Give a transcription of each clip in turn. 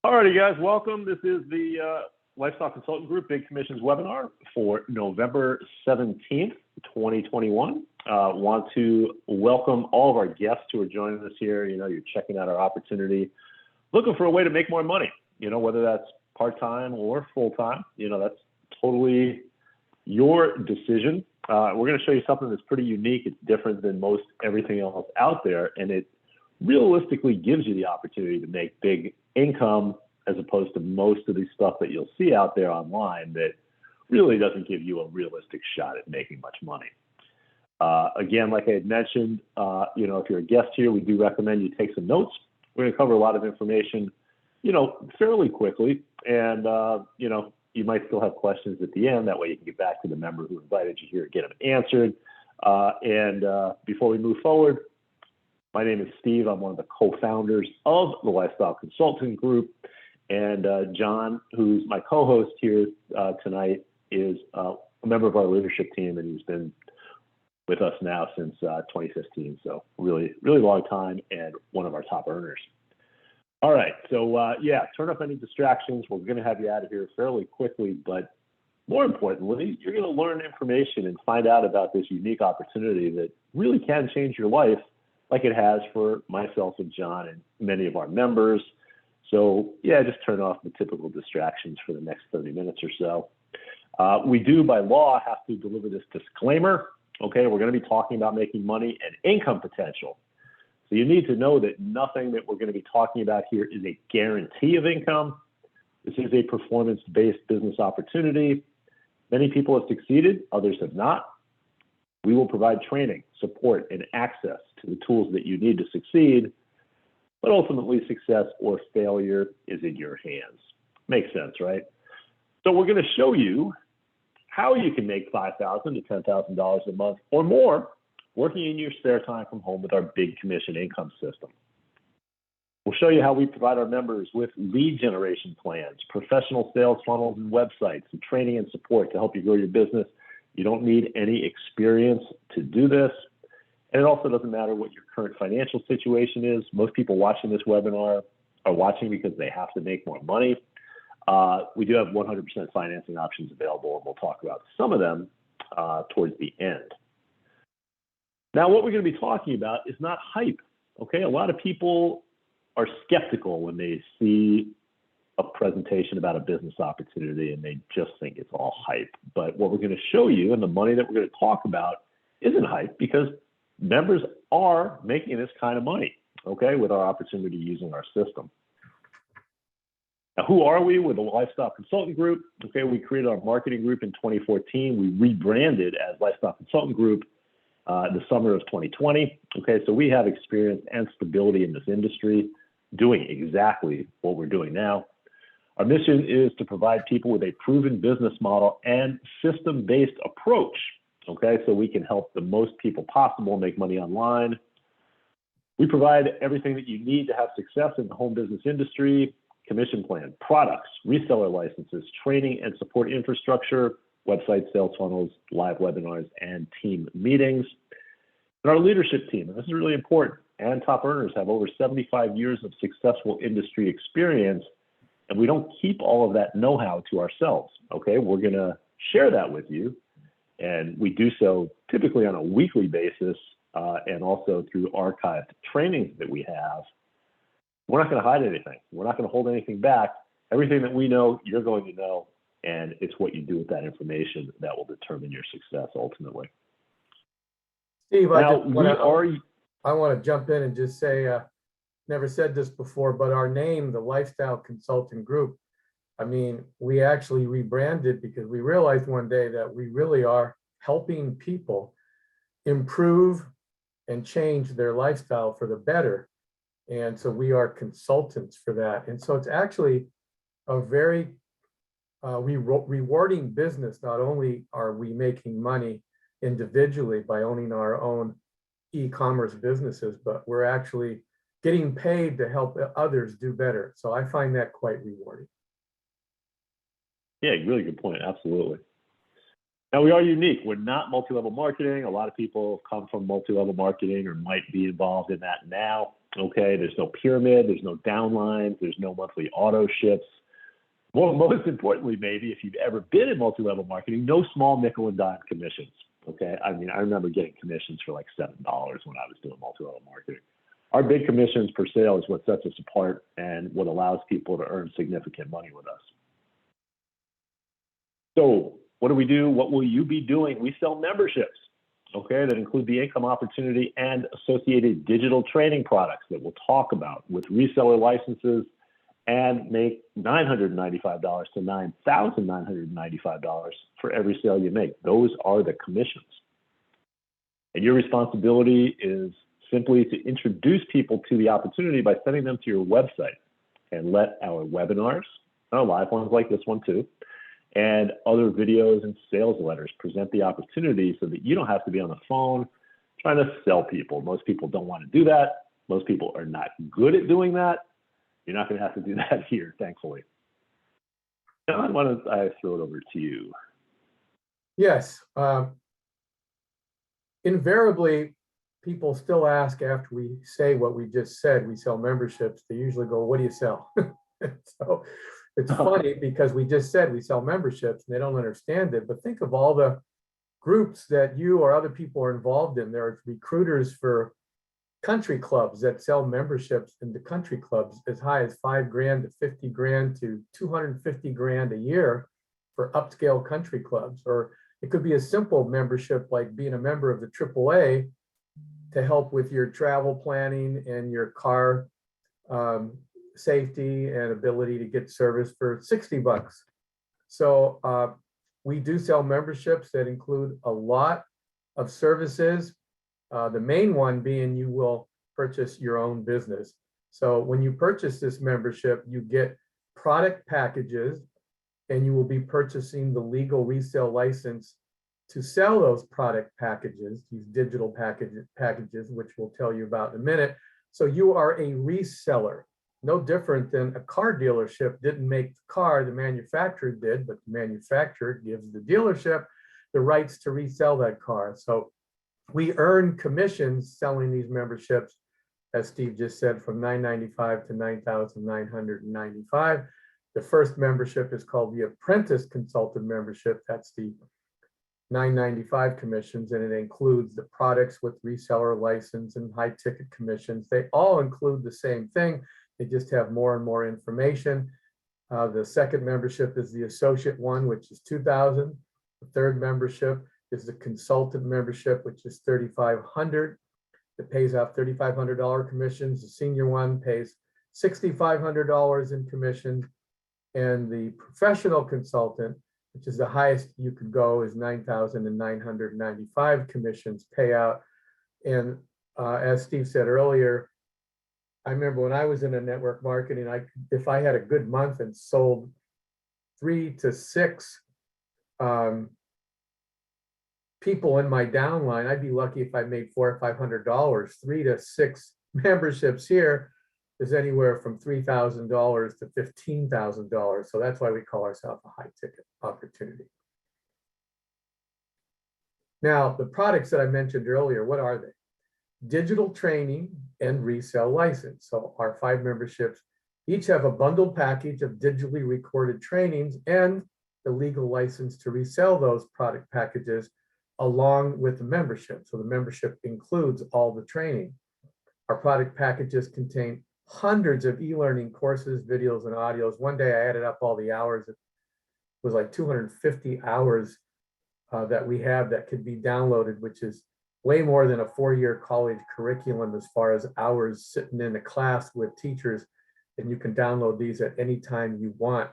Alrighty, guys, welcome. This is the Lifestyle Consultant Group Big Commissions webinar for November 17th, 2021. Want to welcome all of our guests who are joining us here. You know, you're checking out our opportunity, looking for a way to make more money, you know, whether that's part-time or full-time. You know, that's totally your decision. We're going to show you something that's pretty unique. It's different than most everything else out there, and it realistically gives you the opportunity to make big income as opposed to most of the stuff that you'll see out there online that really doesn't give you a realistic shot at making much money. Again, like I had mentioned, you know, if you're a guest here, we do recommend you take some notes. We're going to cover a lot of information, you know, fairly quickly, and you know, you might still have questions at the end. That way you can get back to the member who invited you here, get them answered. Before we move forward, my name is Steve. I'm one of the co-founders of the Lifestyle Consulting Group. And John, who's my co-host here tonight, is a member of our leadership team, and he's been with us now since 2015. So really, really long time and one of our top earners. All right. So, yeah, turn off any distractions. We're going to have you out of here fairly quickly. But more importantly, you're going to learn information and find out about this unique opportunity that really can change your life, like it has for myself and John and many of our members. So yeah, just turn off the typical distractions for the next 30 minutes or so. We do, by law, have to deliver this disclaimer. Okay, we're going to be talking about making money and income potential. So you need to know that nothing that we're going to be talking about here is a guarantee of income. This is a performance-based business opportunity. Many people have succeeded, others have not. We will provide training, support, and access to the tools that you need to succeed, but ultimately success or failure is in your hands. Makes sense, right? So we're going to show you how you can make $5,000 to $10,000 a month or more working in your spare time from home with our Big Commission income system. We'll show you how we provide our members with lead generation plans, professional sales funnels and websites, and training and support to help you grow your business. You don't need any experience to do this. And it also doesn't matter what your current financial situation is. Most people watching this webinar are watching because they have to make more money. We do have 100% financing options available, and we'll talk about some of them towards the end. Now, what we're going to be talking about is not hype, okay? A lot of people are skeptical when they see a presentation about a business opportunity and they just think it's all hype. But what we're going to show you and the money that we're going to talk about isn't hype, because members are making this kind of money, okay, with our opportunity using our system. Now, who are we? We're the Lifestyle Consultant Group. Okay, we created our marketing group in 2014. We rebranded as Lifestyle Consultant Group the summer of 2020. Okay, so we have experience and stability in this industry doing exactly what we're doing now. Our mission is to provide people with a proven business model and system-based approach, okay, so we can help the most people possible make money online. We provide everything that you need to have success in the home business industry: commission plan, products, reseller licenses, training and support infrastructure, website sales funnels, live webinars, and team meetings. And our leadership team, and this is really important, and top earners have over 75 years of successful industry experience, and we don't keep all of that know-how to ourselves, okay? We're gonna share that with you, and we do so typically on a weekly basis and also through archived trainings that we have. We're not gonna hide anything. We're not gonna hold anything back. Everything that we know, you're going to know, and it's what you do with that information that will determine your success ultimately. Steve, Now, I want to jump in and just say, never said this before, but our name, the Lifestyle Consulting Group, I mean, we actually rebranded because we realized one day that we really are helping people improve and change their lifestyle for the better. And so we are consultants for that. And so it's actually a very rewarding business. Not only are we making money individually by owning our own e-commerce businesses, but we're actually getting paid to help others do better. So I find that quite rewarding. Yeah, really good point. Absolutely. Now, we are unique. We're not multi-level marketing. A lot of people come from multi-level marketing or might be involved in that now. Okay, there's no pyramid, there's no downlines, there's no monthly auto ships. Well, most importantly, maybe if you've ever been in multi-level marketing, no small nickel and dime commissions. Okay, I mean, I remember getting commissions for like $7 when I was doing multi-level marketing. Our big commissions per sale is what sets us apart and what allows people to earn significant money with us. So what do we do? What will you be doing? We sell memberships, okay, that include the income opportunity and associated digital training products that we'll talk about with reseller licenses and make $995 to $9,995 for every sale you make. Those are the commissions. And your responsibility is simply to introduce people to the opportunity by sending them to your website and let our webinars, our live ones like this one too, and other videos and sales letters present the opportunity so that you don't have to be on the phone trying to sell people. Most people don't want to do that. Most people are not good at doing that. You're not going to have to do that here, thankfully. John, why don't I throw it over to you? Yes. Invariably, people still ask after we say what we just said, we sell memberships. They usually go, what do you sell? So it's funny because we just said we sell memberships and they don't understand it. But think of all the groups that you or other people are involved in. There are recruiters for country clubs that sell memberships into country clubs as high as $5,000 to $50,000 to $250,000 a year for upscale country clubs. Or it could be a simple membership like being a member of the AAA to help with your travel planning and your car safety and ability to get service for $60. So we do sell memberships that include a lot of services. The main one being you will purchase your own business. So when you purchase this membership, you get product packages and you will be purchasing the legal resale license to sell those product packages, these digital packages, which we'll tell you about in a minute. So you are a reseller, no different than a car dealership didn't make the car, the manufacturer did, but the manufacturer gives the dealership the rights to resell that car. So we earn commissions selling these memberships, as Steve just said, from $995 to $9,995. The first membership is called the Apprentice Consultant Membership. That's the $995 commissions, and it includes the products with reseller license and high ticket commissions. They all include the same thing. They just have more and more information. The second membership is the Associate one, which is $2,000. The third membership is the Consultant membership, which is $3,500. It pays out $3,500 commissions. The Senior one pays $6,500 in commissions. And the Professional Consultant, which is the highest you could go, is $9,995 commissions payout. And as Steve said earlier, I remember when I was in a network marketing, if I had a good month and sold 3 to 6 people in my downline, I'd be lucky if I made $400 or $500. 3 to 6 memberships here is anywhere from $3,000 to $15,000. So that's why we call ourselves a high ticket opportunity. Now, the products that I mentioned earlier, what are they? Digital training and resale license. So our 5 memberships each have a bundled package of digitally recorded trainings and the legal license to resell those product packages along with the membership. So the membership includes all the training. Our product packages contain hundreds of e-learning courses, videos, and audios. One day I added up all the hours. It was like 250 hours that we have that could be downloaded, which is way more than a 4-year college curriculum as far as hours sitting in a class with teachers. And you can download these at any time you want.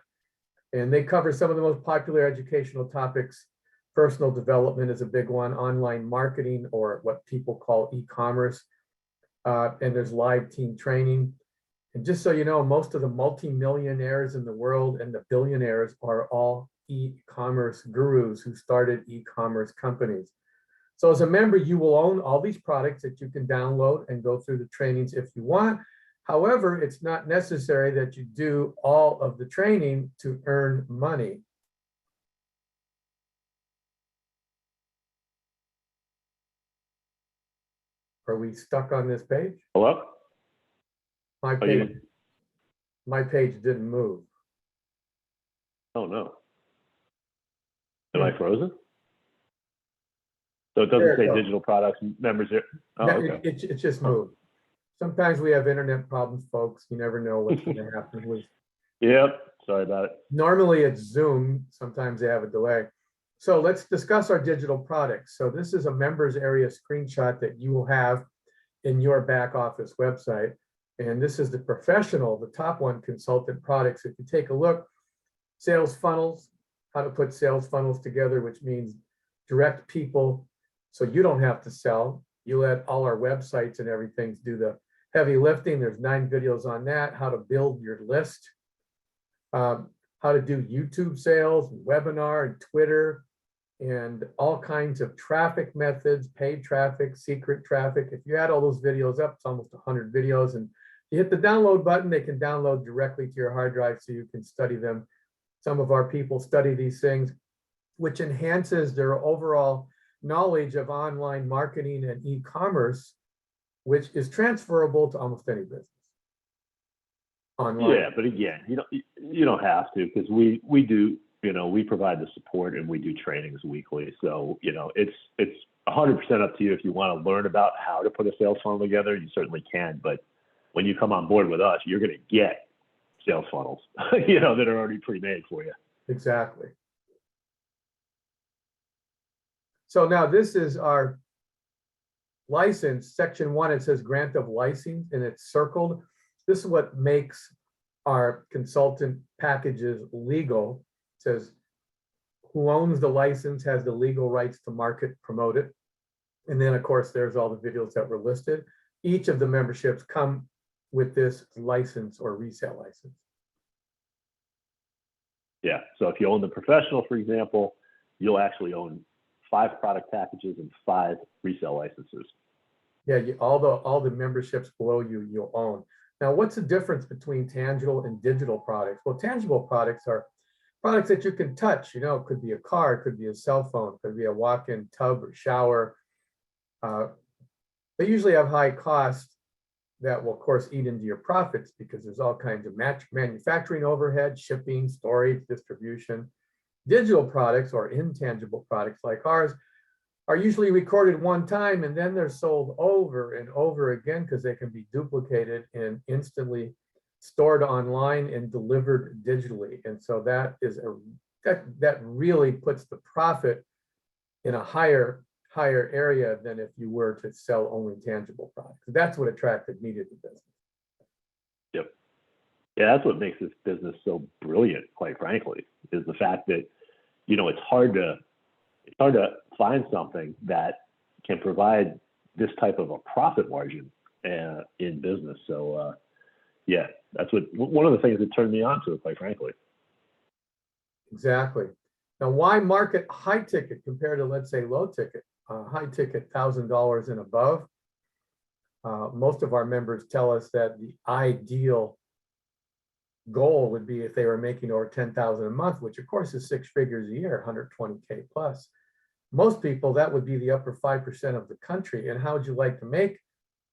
And they cover some of the most popular educational topics. Personal development is a big one, online marketing, or what people call e-commerce. And there's live team training. And just so you know, most of the multimillionaires in the world and the billionaires are all e-commerce gurus who started e-commerce companies. So as a member, you will own all these products that you can download and go through the trainings if you want. However, it's not necessary that you do all of the training to earn money. Are we stuck on this page? Hello? My Are you- page, my page didn't move. Oh, no. Am I frozen? So it doesn't There it say goes. digital products members here? Oh, Yeah, okay. it just moved. Sometimes we have internet problems, folks. You never know what's going to happen with. Yep, sorry about it. Normally it's Zoom. Sometimes they have a delay. So let's discuss our digital products. So this is a members area screenshot that you will have in your back office website. And this is the professional, the top one, consultant products. If you take a look, sales funnels, how to put sales funnels together, which means direct people so you don't have to sell. You let all our websites and everything do the heavy lifting. There's 9 videos on that, how to build your list, how to do YouTube sales, webinar, and Twitter, and all kinds of traffic methods, paid traffic, secret traffic. If you add all those videos up, it's almost 100 videos. And you hit the download button, they can download directly to your hard drive so you can study them. Some of our people study these things, which enhances their overall knowledge of online marketing and e-commerce, which is transferable to almost any business. Online. Yeah, but again, you don't have to, because we do, we provide the support and we do trainings weekly. So, it's 100% up to you. If you want to learn about how to put a sales funnel together, you certainly can. But when you come on board with us, you're going to get sales funnels, that are already pre-made for you. Exactly. So now this is our license, section 1. It says grant of license and it's circled. This is what makes our consultant packages legal. It says who owns the license has the legal rights to market, promote it. And then of course, there's all the videos that were listed. Each of the memberships come with this license or resale license. Yeah, so if you own the professional, for example, you'll actually own 5 product packages and 5 resale licenses. Yeah, all the memberships below you, you'll own. Now, what's the difference between tangible and digital products? Well, tangible products are products that you can touch. It could be a car, it could be a cell phone, it could be a walk-in tub or shower. They usually have high cost that will, of course, eat into your profits because there's all kinds of manufacturing overhead, shipping, storage, distribution. Digital products or intangible products like ours are usually recorded one time and then they're sold over and over again because they can be duplicated and instantly stored online and delivered digitally. And so that is that really puts the profit in a higher area than if you were to sell only tangible products. That's what attracted me to the business. Yep. Yeah, that's what makes this business so brilliant, quite frankly, is the fact that, it's hard to find something that can provide this type of a profit margin in business. So yeah, that's one of the things that turned me on to it, quite frankly. Exactly. Now, why market high ticket compared to, let's say, low ticket? High ticket, $1,000 and above. Most of our members tell us that the ideal goal would be if they were making over 10,000 a month, which of course is 6 figures a year, 120K plus. Most people, that would be the upper 5% of the country. And how would you like to make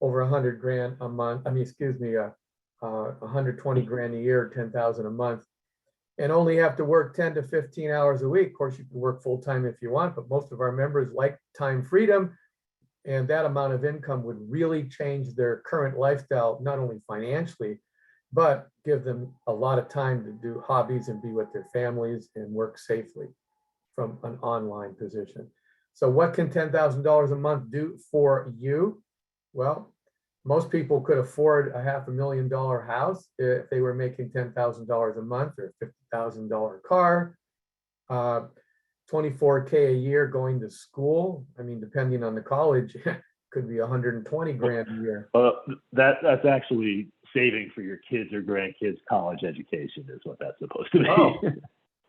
over 100 grand a month? 120 grand a year, 10,000 a month, and only have to work 10 to 15 hours a week. Of course, you can work full time if you want, but most of our members like time freedom. And that amount of income would really change their current lifestyle, not only financially, but give them a lot of time to do hobbies and be with their families and work safely from an online position. So what can $10,000 a month do for you? Well, most people could afford a $500,000 house if they were making $10,000 a month, or a $50,000 car, 24K a year going to school. I mean, depending on the college, could be 120 grand a year. That's actually saving for your kids or grandkids' college education is what that's supposed to be. Oh,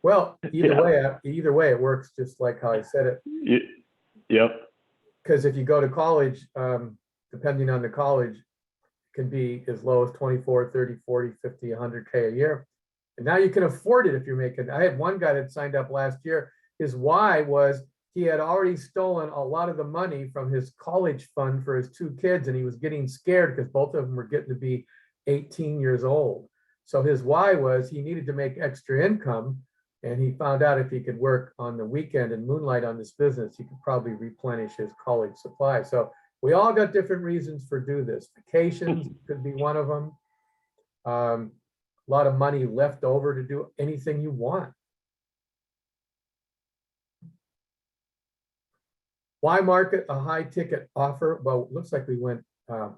well, either way, it works just like how I said it. Yep. Because if you go to college, depending on the college, it can be as low as 24, 30, 40, 50, 100K a year. And now you can afford it if you're making. I had one guy that signed up last year. His why was he had already stolen a lot of the money from his college fund for his two kids, and he was getting scared because both of them were getting to be 18 years old. So his why was he needed to make extra income, and he found out if he could work on the weekend and moonlight on this business, he could probably replenish his college supply. So we all got different reasons for do this. Vacations could be one of them. A lot of money left over to do anything you want. Why market a high ticket offer? Well, it looks like we went to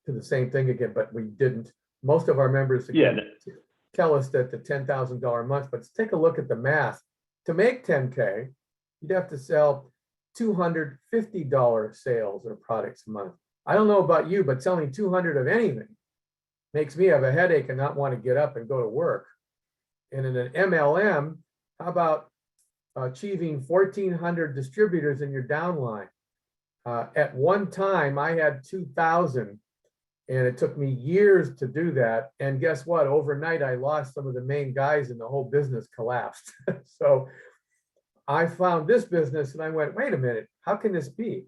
the same thing again, but we didn't. Most of our members again, tell us that the $10,000 a month, but let's take a look at the math. To make 10K, you'd have to sell $250 sales or products a month. I don't know about you, but selling 200 of anything makes me have a headache and not want to get up and go to work. And in an MLM, how about achieving 1,400 distributors in your downline? At one time, I had 2,000, and it took me years to do that. And guess what? Overnight, I lost some of the main guys and the whole business collapsed. So I found this business and I went, wait a minute, how can this be?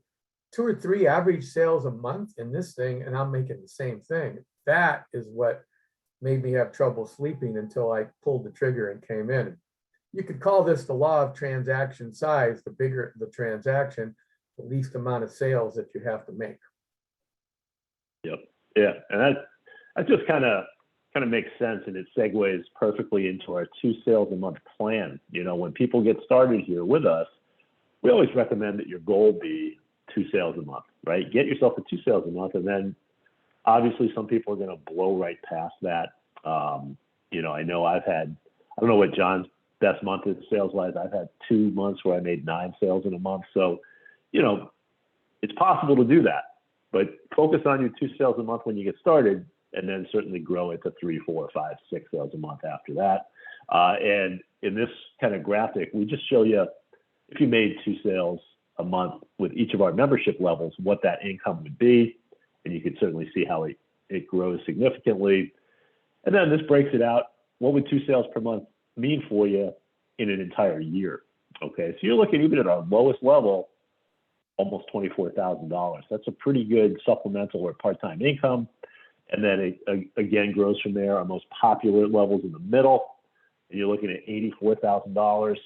2 or 3 average sales a month in this thing, and I'm making the same thing. That is what made me have trouble sleeping until I pulled the trigger and came in. You could call this the law of transaction size. The bigger the transaction, the least amount of sales that you have to make. Yep. Yeah, and that just kind of makes sense, and it segues perfectly into our 2 sales a month plan. You know, when people get started here with us, we always recommend that your goal be 2 sales a month, right? Get yourself to 2 sales a month, and then obviously some people are going to blow right past that. You know, I don't know what John's best month is sales wise. I've had 2 months where I made 9 sales in a month. So, you know, it's possible to do that, but focus on your 2 sales a month when you get started, and then certainly grow it to 3, 4, 5, 6 sales a month after that. And in this kind of graphic, we just show you if you made 2 sales a month with each of our membership levels, what that income would be. And you can certainly see how it grows significantly. And then this breaks it out. What would 2 sales per month mean for you in an entire year? Okay, so you're looking even at our lowest level, almost $24,000. That's a pretty good supplemental or part-time income. And then it again grows from there. Our most popular levels in the middle, and you're looking at $84,000,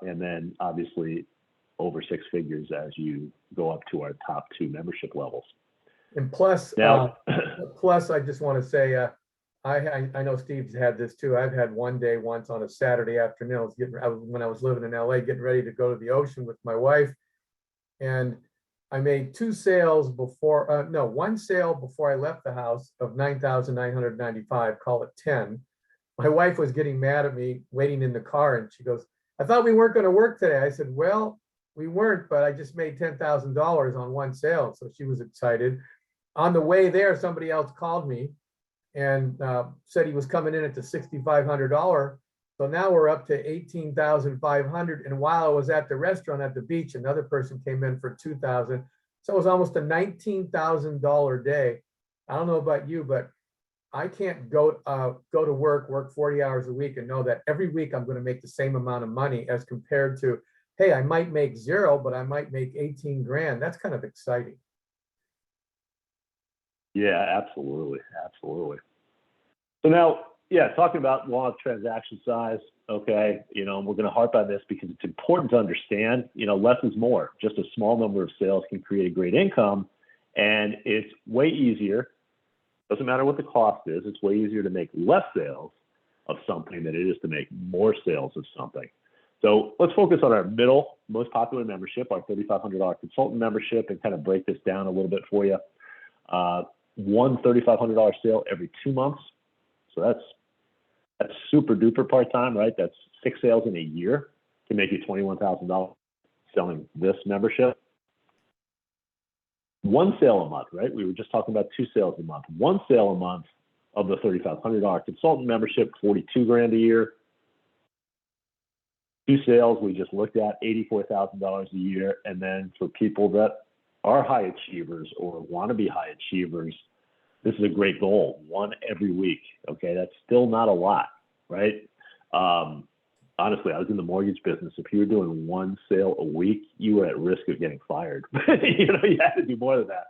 and then obviously over 6 figures as you go up to our top 2 membership levels. And plus, now, plus, I just want to say, I know Steve's had this too. I've had one day once on a Saturday afternoon. When I was living in LA, getting ready to go to the ocean with my wife, and I made 2 sales before. No, 1 sale before I left the house of $9,995. Call it 10. My wife was getting mad at me waiting in the car, and she goes, "I thought we weren't going to work today." I said, "Well, we weren't, but I just made $10,000 on 1 sale." So she was excited. On the way there, somebody else called me and said he was coming in at the $6,500. So now we're up to $18,500. And while I was at the restaurant at the beach, another person came in for $2,000. So it was almost a $19,000 day. I don't know about you, but I can't go to work 40 hours a week and know that every week I'm going to make the same amount of money as compared to, hey, I might make 0, but I might make 18 grand. That's kind of exciting. Yeah, absolutely. Absolutely. So now, yeah, talking about law of transaction size, okay, you know, we're going to harp on this because it's important to understand, you know, less is more. Just a small number of sales can create a great income, and it's way easier. Doesn't matter what the cost is. It's way easier to make less sales of something than it is to make more sales of something. So let's focus on our middle, most popular membership, our $3,500 consultant membership, and kind of break this down a little bit for you. One $3,500 sale every 2 months. So that's super duper part-time, right? That's 6 sales in a year to make you $21,000 selling this membership. 1 sale a month, right? We were just talking about 2 sales a month. 1 sale a month of the $3,500 consultant membership, 42 grand a year. 2 sales we just looked at, $84,000 a year. And then for people that are high achievers or want to be high achievers, this is a great goal, 1 every week. Okay, that's still not a lot, right? honestly, I was in the mortgage business. If you were doing one sale a week, you were at risk of getting fired. You know, you had to do more than that.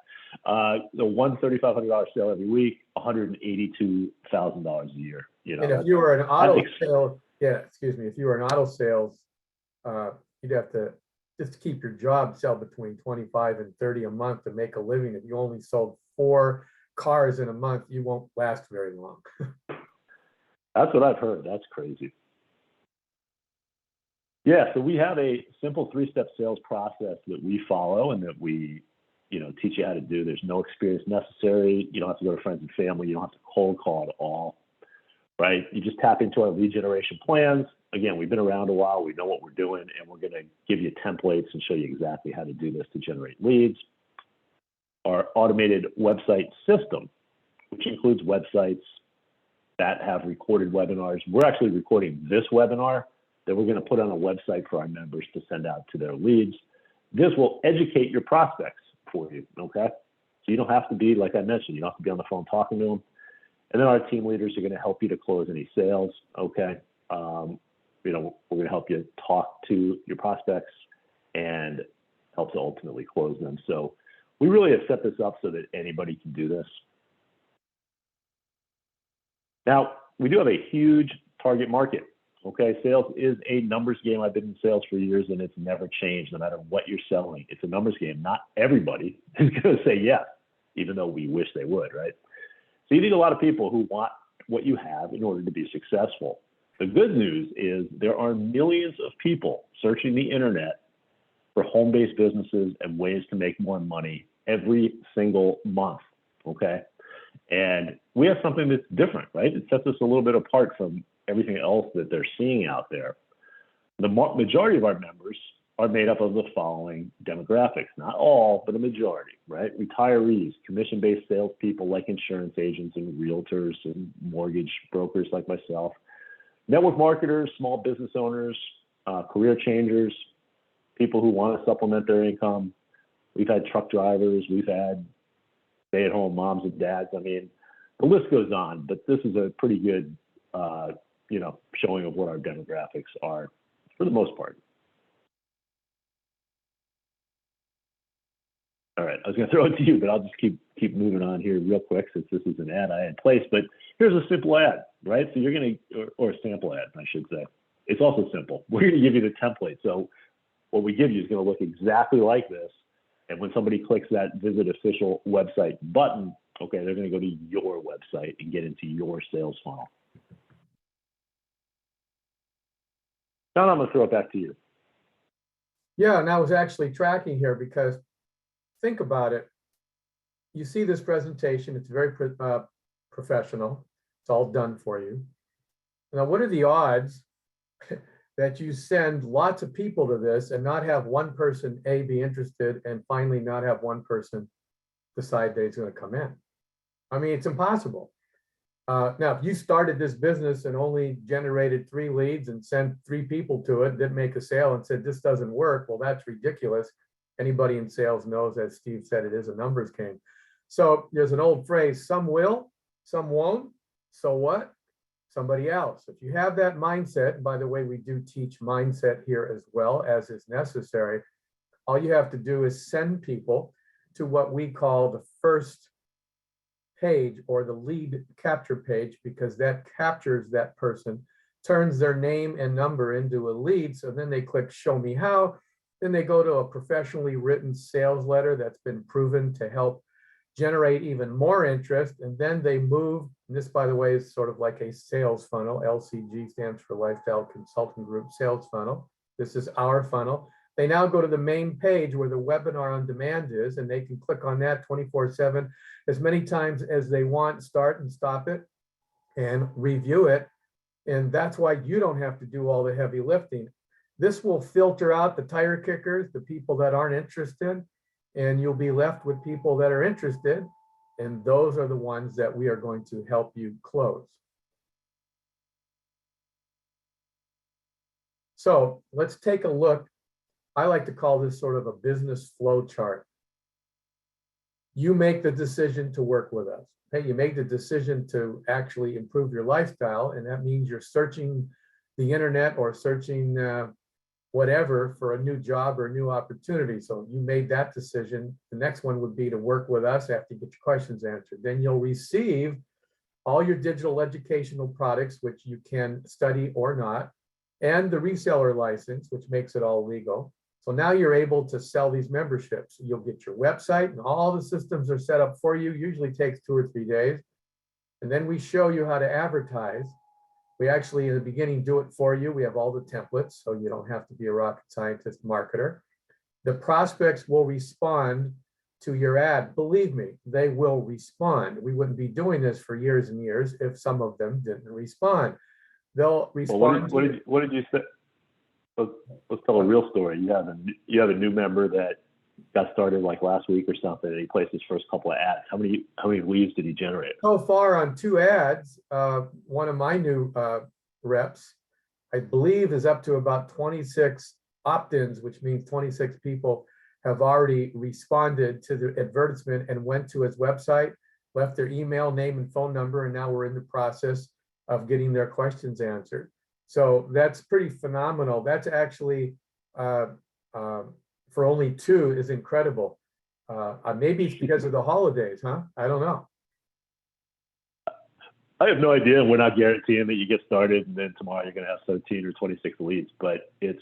The one $3,500 sale every week, $182,000 a year. You know, And if you were an that auto makes sales, yeah, excuse me, if you were an auto sales, you'd have to, just to keep your job, sell between 25 and 30 a month to make a living. If you only sold 4 cars in a month, you won't last very long. That's what I've heard. That's crazy. Yeah, so we have a simple 3-step sales process that we follow and that we, you know, teach you how to do. There's no experience necessary. You don't have to go to friends and family. You don't have to cold call at all, right? You just tap into our lead generation plans. Again, we've been around a while. We know what we're doing, and we're going to give you templates and show you exactly how to do this to generate leads. Our automated website system, which includes websites that have recorded webinars. We're actually recording this webinar that we're going to put on a website for our members to send out to their leads. This will educate your prospects for you, okay? So you don't have to be, like I mentioned, you don't have to be on the phone talking to them. And then our team leaders are going to help you to close any sales, okay? You know, we're going to help you talk to your prospects and help to ultimately close them. So we really have set this up so that anybody can do this. Now, we do have a huge target market. Okay, sales is a numbers game. I've been in sales for years and it's never changed no matter what you're selling. It's a numbers game. Not everybody is going to say yes, even though we wish they would, right? So you need a lot of people who want what you have in order to be successful. The good news is there are millions of people searching the internet for home-based businesses and ways to make more money every single month, okay? And we have something that's different, right? It sets us a little bit apart from everything else that they're seeing out there. The majority of our members are made up of the following demographics. Not all, but a majority, right? Retirees, commission-based salespeople like insurance agents and realtors and mortgage brokers like myself, network marketers, small business owners, career changers, people who want to supplement their income. We've had truck drivers, we've had stay-at-home moms and dads. I mean, the list goes on, but this is a pretty good you know, showing of what our demographics are for the most part. All right, I was going to throw it to you, but I'll just keep moving on here real quick since this is an ad I had placed. But here's a simple ad, right? So you're going to, or a sample ad, I should say. It's also simple. We're going to give you the template. So what we give you is going to look exactly like this. And when somebody clicks that visit official website button, okay, they're going to go to your website and get into your sales funnel. Now I'm going to throw it back to you. Yeah, and I was actually tracking here because think about it. You see this presentation, it's very professional. It's all done for you. Now, what are the odds that you send lots of people to this and not have one person, A, be interested, and finally not have one person decide that he's going to come in? I mean, it's impossible. Now, if you started this business and only generated 3 leads and sent 3 people to it, didn't make a sale and said, this doesn't work, well, that's ridiculous. Anybody in sales knows, as Steve said, it is a numbers game. So there's an old phrase, some will, some won't. So what? Somebody else. If you have that mindset, and by the way, we do teach mindset here as well as is necessary, all you have to do is send people to what we call the first page or the lead capture page, because that captures that person, turns their name and number into a lead. So then they click show me how. Then they go to a professionally written sales letter that's been proven to help generate even more interest. And then they move, and this, by the way, is sort of like a sales funnel. LCG stands for Lifestyle Consulting Group Sales Funnel. This is our funnel. They now go to the main page where the webinar on demand is, and they can click on that 24/7 as many times as they want, start and stop it and review it. And that's why you don't have to do all the heavy lifting. This will filter out the tire kickers, the people that aren't interested, and you'll be left with people that are interested. And those are the ones that we are going to help you close. So let's take a look. I like to call this sort of a business flow chart. You make the decision to work with us. Hey, you make the decision to actually improve your lifestyle, and that means you're searching the internet or searching whatever for a new job or a new opportunity. So you made that decision. The next one would be to work with us after you get your questions answered. Then you'll receive all your digital educational products, which you can study or not, and the reseller license, which makes it all legal. So now you're able to sell these memberships. You'll get your website and all the systems are set up for you. Usually takes 2 or 3 days. And then we show you how to advertise. We actually, in the beginning, do it for you. We have all the templates, so you don't have to be a rocket scientist marketer. The prospects will respond to your ad. Believe me, they will respond. We wouldn't be doing this for years and years if some of them didn't respond. They'll respond. Well, what did you say? Let's tell a real story. You have a new member that got started like last week or something, and he placed his first couple of ads. How many leads did he generate? So far on 2 ads, one of my new reps, I believe, is up to about 26 opt-ins, which means 26 people have already responded to the advertisement and went to his website, left their email, name, and phone number, and now we're in the process of getting their questions answered. So that's pretty phenomenal. That's actually, for only 2 is incredible. Maybe it's because of the holidays, huh? I don't know. I have no idea. We're not guaranteeing that you get started and then tomorrow you're going to have 13 or 26 leads, but it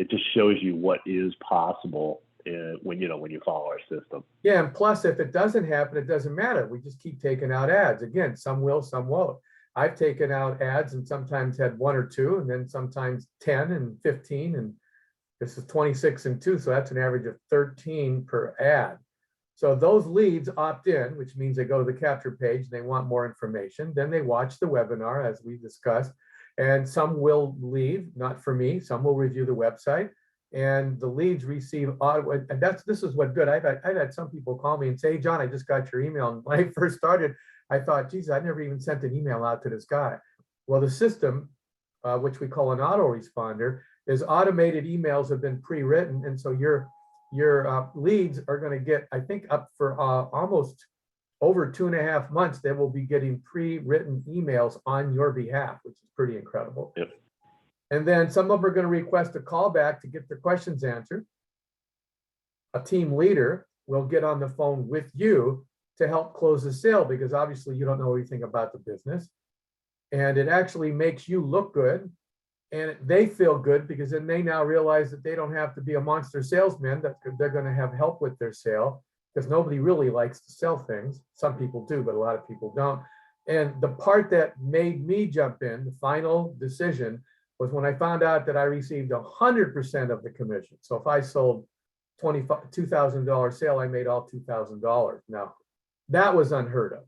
just shows you what is possible when you follow our system. Yeah, and plus, if it doesn't happen, it doesn't matter. We just keep taking out ads. Again, some will, some won't. I've taken out ads and sometimes had 1 or 2, and then sometimes 10 and 15, and this is 26 and 2, so that's an average of 13 per ad. So those leads opt in, which means they go to the capture page and they want more information. Then they watch the webinar, as we discussed, and some will leave, not for me. Some will review the website, and the leads receive auto. And this is what good. I've had some people call me and say, hey, John, I just got your email. And when I first started, I thought, geez, I never even sent an email out to this guy. Well, the system, which we call an autoresponder, is automated emails have been pre-written, and so your leads are going to get, I think, up for almost over 2.5 months. They will be getting pre-written emails on your behalf, which is pretty incredible. Yep. And then some of them are going to request a callback to get their questions answered. A team leader will get on the phone with you to help close the sale, because obviously you don't know anything about the business. And it actually makes you look good, and they feel good, because then they now realize that they don't have to be a monster salesman, that they're going to have help with their sale, because nobody really likes to sell things. Some people do, but a lot of people don't. And the part that made me jump in, the final decision, was when I found out that I received 100% of the commission. So if I sold $2,000 sale, I made all $2,000. Now, that was unheard of,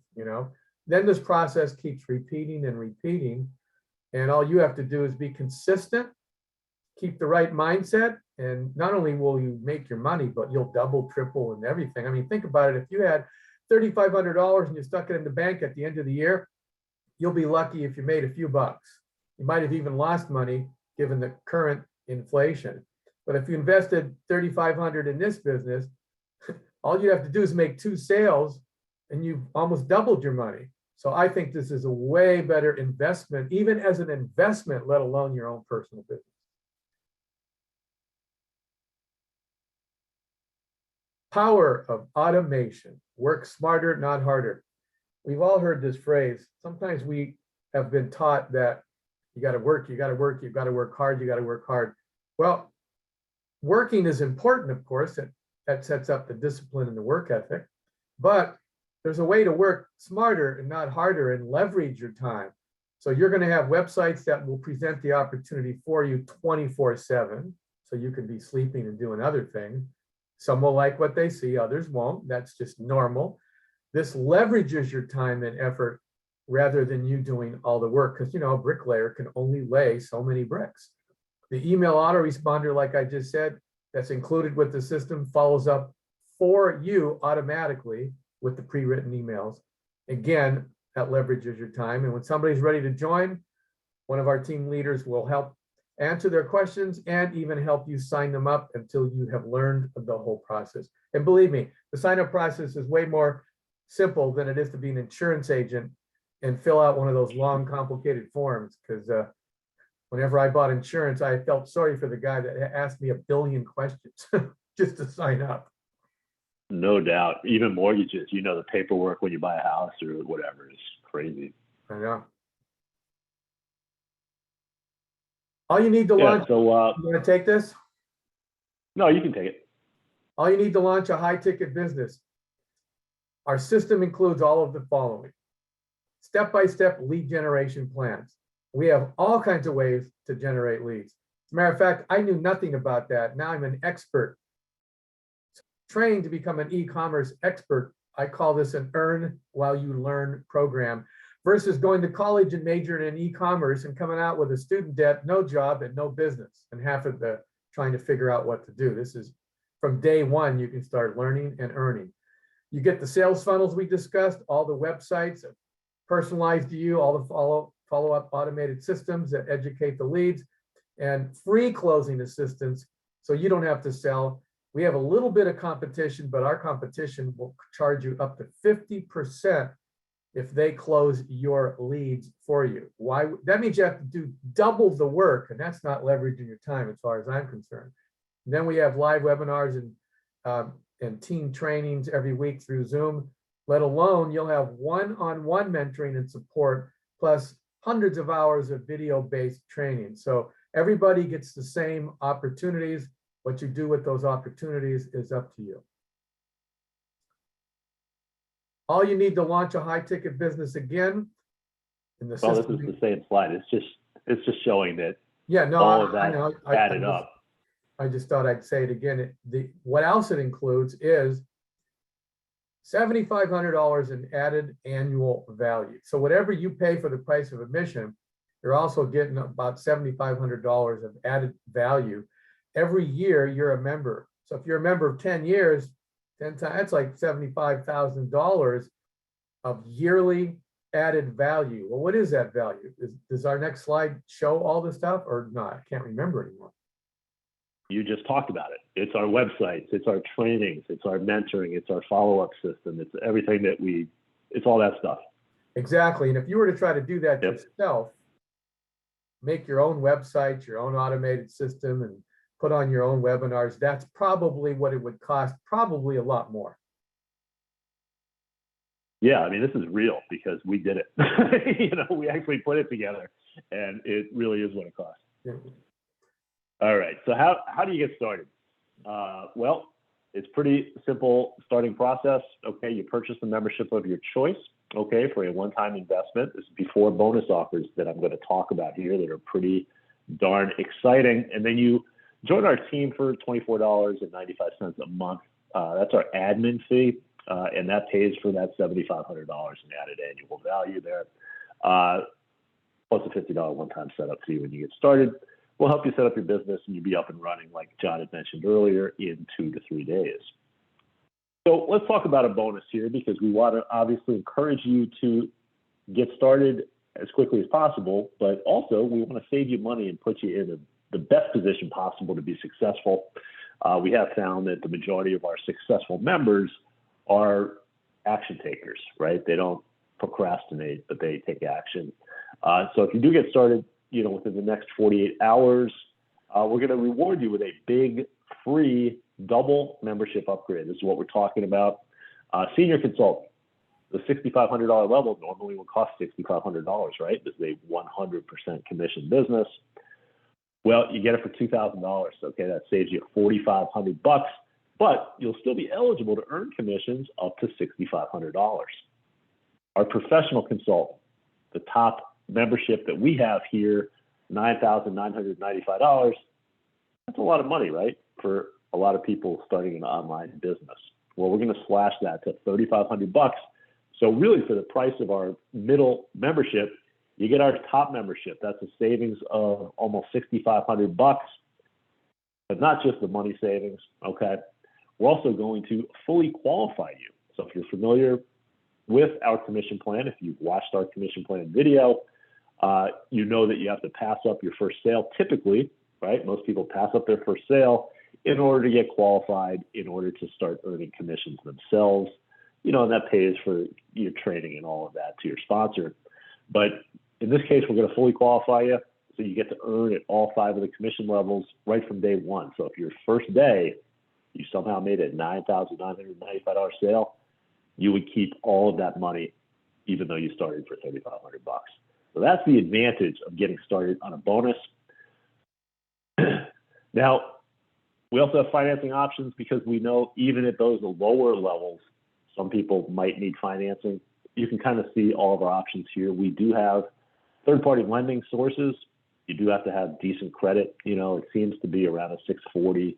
Then this process keeps repeating and repeating. And all you have to do is be consistent, keep the right mindset, and not only will you make your money, but you'll double, triple, and everything. I mean, think about it. If you had $3,500 and you stuck it in the bank at the end of the year, you'll be lucky if you made a few bucks. You might have even lost money given the current inflation. But if you invested $3,500 in this business, all you have to do is make 2 sales and you've almost doubled your money. So I think this is a way better investment, even as an investment, let alone your own personal business. Power of automation. Work smarter, not harder. We've all heard this phrase. Sometimes we have been taught that you got to work, you got to work, you've got to work hard, you got to work hard. Well, working is important, of course. That sets up the discipline and the work ethic. But there's a way to work smarter and not harder and leverage your time. So you're going to have websites that will present the opportunity for you 24/7. So you can be sleeping and doing other things. Some will like what they see, others won't. That's just normal. This leverages your time and effort rather than you doing all the work, because a bricklayer can only lay so many bricks. The email autoresponder, like I just said, that's included with the system, follows up for you automatically with the pre-written emails. Again, that leverages your time. And when somebody's ready to join, one of our team leaders will help answer their questions and even help you sign them up until you have learned the whole process. And believe me, the sign-up process is way more simple than it is to be an insurance agent and fill out one of those long, complicated forms, because whenever I bought insurance, I felt sorry for the guy that asked me a billion questions just to sign up. No doubt. Even mortgages, the paperwork when you buy a house or whatever is crazy. I know. All you need to Yeah, launch, so you want to take this? no, you can take it. All you need to launch a high ticket business. Our system includes all of the following: step-by-step lead generation plans. We have all kinds of ways to generate leads. As a matter of fact, I knew nothing about that. Now I'm an expert, trained to become an e-commerce expert. I call this an earn while you learn program versus going to college and majoring in e-commerce and coming out with a student debt, no job, and no business, and half of the trying to figure out what to do. This is from day one, you can start learning and earning. You get the sales funnels we discussed, all the websites personalized to you, all the follow-up automated systems that educate the leads, and free closing assistance so you don't have to sell. We have a little bit of competition, but our competition will charge you up to 50% if they close your leads for you. Why? That means you have to do double the work, and that's not leveraging your time as far as I'm concerned. And then we have live webinars and team trainings every week through Zoom. Let alone you'll have one-on-one mentoring and support, plus hundreds of hours of video-based training. So everybody gets the same opportunities. What you do with those opportunities is up to you. All you need to launch a high-ticket business again in the Well, system. this is the same slide. It's just showing that Yeah, no, all of that I know. added up. I just thought I'd say it again. What else it includes is $7,500 in added annual value. So whatever you pay for the price of admission, you're also getting about $7,500 of added value every year you're a member. So if you're a member of 10 years, 10 times, that's like $75,000 of yearly added value. Well, what is that value? Does our next slide show all this stuff or not? I can't remember anymore. You just talked about it. It's our websites, it's our trainings, it's our mentoring, it's our follow-up system, it's everything it's all that stuff. Exactly. And if you were to try to do that yourself, make your own website, your own automated system, and put on your own webinars, that's probably what it would cost, probably a lot more. Yeah, I mean, this is real because we did it. We actually put it together, and it really is what it costs. Yeah. All right, so how do you get started? Well, it's pretty simple starting process. Okay, you purchase the membership of your choice, okay, for a one-time investment. This is before bonus offers that I'm going to talk about here that are pretty darn exciting. And then you join our team for $24.95 a month. That's our admin fee, and that pays for that $7,500 in added annual value there, plus a $50 one-time setup fee when you get started. We'll help you set up your business and you'll be up and running, like John had mentioned earlier, in 2 to 3 days. So let's talk about a bonus here because we want to obviously encourage you to get started as quickly as possible, but also we want to save you money and put you in the best position possible to be successful. We have found that the majority of our successful members are action takers, right? They don't procrastinate, but they take action. So if you do get started, within the next 48 hours, we're going to reward you with a big free double membership upgrade. This is what we're talking about. Senior consultant, the $6,500 level normally will cost $6,500, right? This is a 100% commission business. Well, you get it for $2,000. Okay, that saves you $4,500, but you'll still be eligible to earn commissions up to $6,500. Our professional consultant, the top membership that we have here, $9,995. That's a lot of money, right? For a lot of people starting an online business. Well, we're going to slash that to $3,500. So really, for the price of our middle membership, you get our top membership. That's a savings of almost $6,500. But not just the money savings, okay? We're also going to fully qualify you. So if you're familiar with our commission plan, if you've watched our commission plan video, you know that you have to pass up your first sale typically, right? Most people pass up their first sale in order to get qualified, in order to start earning commissions themselves, and that pays for your training and all of that to your sponsor. But in this case, we're going to fully qualify you. So you get to earn at all 5 of the commission levels right from day one. So if your first day, you somehow made a $9,995 sale, you would keep all of that money, even though you started for $3,500. So that's the advantage of getting started on a bonus. Now, we also have financing options because we know even at those lower levels, some people might need financing. You can kind of see all of our options here. We do have third-party lending sources. You do have to have decent credit. You know, it seems to be around a 640.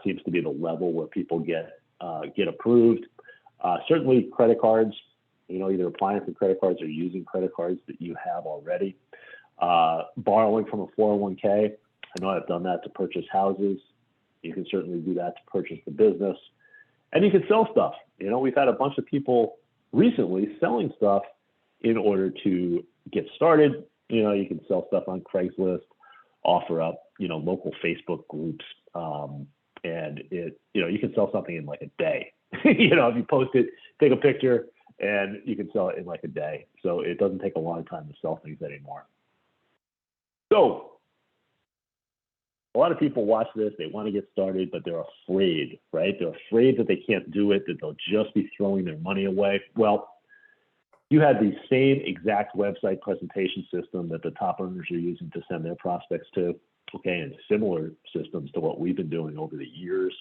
Seems to be the level where people get approved. Certainly credit cards, you know, either applying for credit cards or using credit cards that you have already. Borrowing from a 401k. I know I've done that to purchase houses. You can certainly do that to purchase the business. And you can sell stuff. You know, we've had a bunch of people recently selling stuff in order to get started. You know, you can sell stuff on Craigslist, offer up, you know, local Facebook groups. And you can sell something in like a day. You know, if you post it, take a picture, and you can sell it in like a day. So it doesn't take a long time to sell things anymore. So a lot of people watch this, they want to get started, but they're afraid, right? They're afraid that they can't do it, that they'll just be throwing their money away. Well, you had the same exact website presentation system that the top earners are using to send their prospects to, okay, and similar systems to what we've been doing over the years.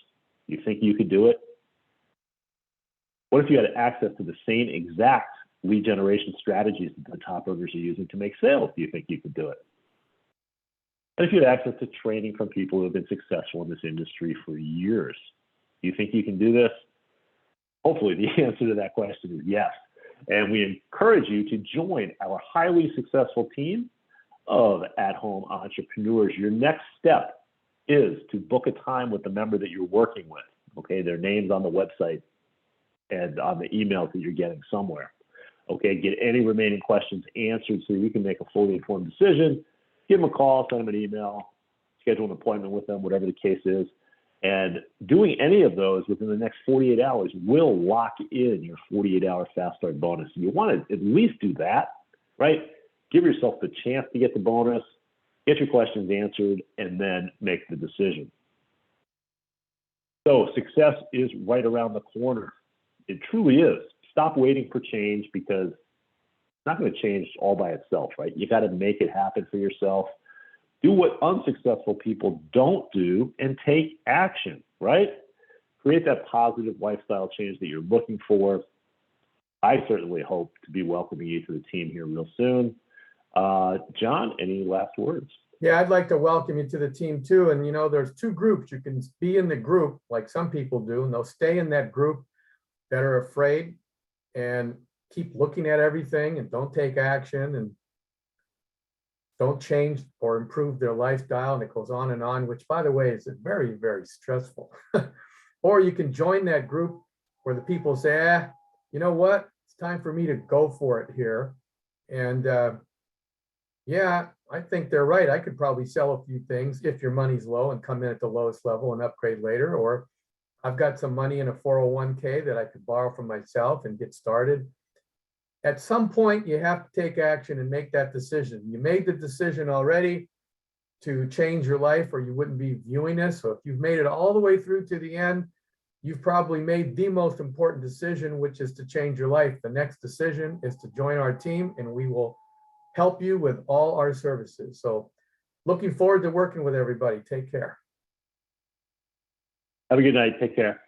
You think you could do it? What if you had access to the same exact lead generation strategies that the top earners are using to make sales? Do you think you could do it? And if you had access to training from people who have been successful in this industry for years, do you think you can do this? Hopefully the answer to that question is yes. And we encourage you to join our highly successful team of at-home entrepreneurs. Your next step is to book a time with the member that you're working with. Okay, their name's on the website and on the emails that you're getting somewhere. Okay, get any remaining questions answered so you can make a fully informed decision. Give them a call, send them an email, schedule an appointment with them, whatever the case is. And doing any of those within the next 48 hours will lock in your 48-hour fast start bonus. You want to at least do that, right? Give yourself the chance to get the bonus, get your questions answered, and then make the decision. So success is right around the corner. It truly is. Stop waiting for change because it's not going to change all by itself, right? You got to make it happen for yourself. Do what unsuccessful people don't do and take action, right? Create that positive lifestyle change that you're looking for. I certainly hope to be welcoming you to the team here real soon. John, any last words? Yeah, I'd like to welcome you to the team too. And you know, there's 2 groups. You can be in the group like some people do, and they'll stay in that group that are afraid and keep looking at everything and don't take action and don't change or improve their lifestyle. And it goes on, which by the way, is very, very stressful. Or you can join that group where the people say, you know what? It's time for me to go for it here. And yeah, I think they're right. I could probably sell a few things if your money's low and come in at the lowest level and upgrade later. Or I've got some money in a 401k that I could borrow from myself and get started. At some point, you have to take action and make that decision. You made the decision already to change your life or you wouldn't be viewing this. So if you've made it all the way through to the end, you've probably made the most important decision, which is to change your life. The next decision is to join our team and we will help you with all our services. So looking forward to working with everybody. Take care. Have a good night. Take care.